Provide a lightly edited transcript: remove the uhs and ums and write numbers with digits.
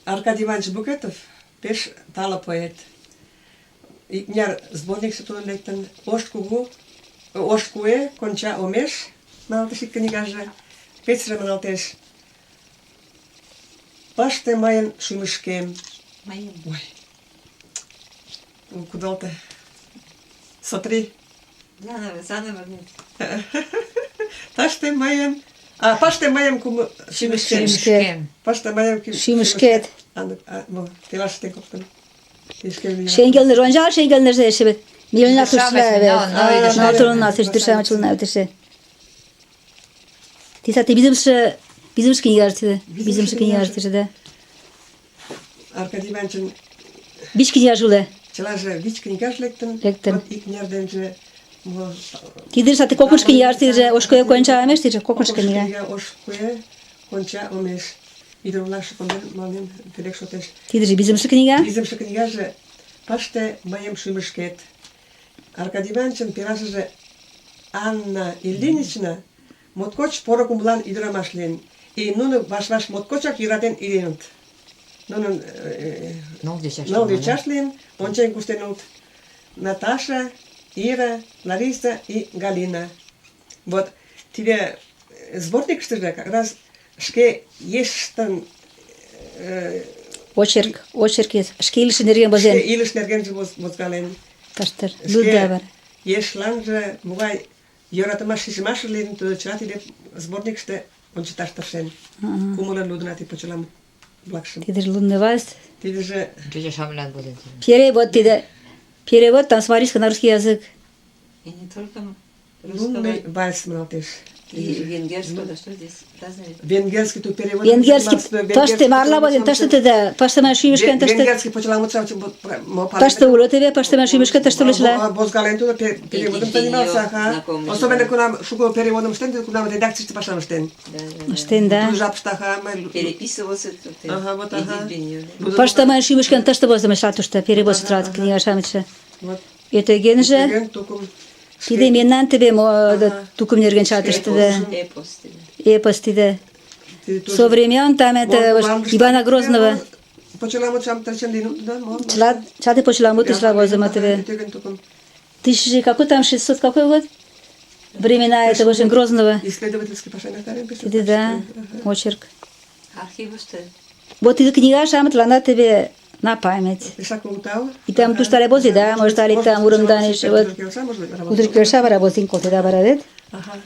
Аркадий Иванович Букетов пеш тале поэт. Икняр сборникше тудын лектын. Ош куэ, конча омеш, маналтеш ик книгаже. Пецже маналтеш. Паште мыйын шӱмышкем. Мыйын. Ой. Кудалте. Сотри. Заново. Паште мыйын Шӱмышкем. Паште мыйын Шӱмышкет. Тилаштен коктын. Шенгелнер онжал, шенгелнер зешебет. Миллионер тушла. Натурон тушла чулна теше. Тисати bizim книгарты, bizim книгарты да. Аркадий Ивановичын Бич книга жуле. чылаже вич книгаж лектын. Лектын. Вот икнярденже Тидир сати кокуш книгарты же ошкое конча амеш тиже кокуш книга. Ошкуе конча омеш. Идромлаш манен телек шотеш. Тидир bizim книга. Bizimше книгаже паште моем шӱмышкет. Аркадий Ивановичын пелашыже Анна Ильинична моткоч поро кумылан ӱдырамаш лийын. И нуно ваш-ваш моткочак йӧратен иленыт. Нунын 9 йочаш лийын, ончен куштен улыт. Наташа, Ира, Лариса и Галина. Вот тиде сборникыштыже как раз шке ештын Очерк шке илыш нерген бозен. шке илыш нергенже возгален. Таштыр. Луда бар. Ешланже могай йӧратымаш шижмаш лийын, тудо чыла тиде сборникыште ончыкташ тыршен. Кумылын лудынат и почеламут-влакшым. Тидир лунный вальс. Тидыже Перевод тиде. Перевод там смотришь на русский язык. И не только лунный вальс маналтеш. и венгерского, да что здесь праздновать? Венгерский тут перевод. Венгерский. Ташты марла бозен, ташты тиде. Пашты мен шүймешкен ташты. Венгерский почеламут Ташты уло тебе, пашты мен шүймешкен ташты улышла. Возгален туда переводом занимался, ага. Особенно кунам шуко переводом штен, кунам редакцияште пашам штен. Штен, да. Ту жапштаха, Переписывался тут. Ага, вот ага. Пашты мен шүймешкен ташты бозен шатушта. Перевод страт книга шамычы. Вот. Это генже. Ген тукум. Тиде меннен тебе тукум нерген шатышты да. Эпос тиде. Со времен там это Ивана Грозного. Почеламут сам торчен лину туда, можно. Чаты почеламут и шла возле тебе. Тысячи, какой там 600, какой год? Времена этого очень Грозного. Исследовательский пошаник тарем пишет. Тиде, да, очерк. Архивы что? Вот и книга шамат лана тебе на память. И там ту что работы, да, может, али там урам даниш, вот. Утрик верша работин коты, да, барадет. Ага.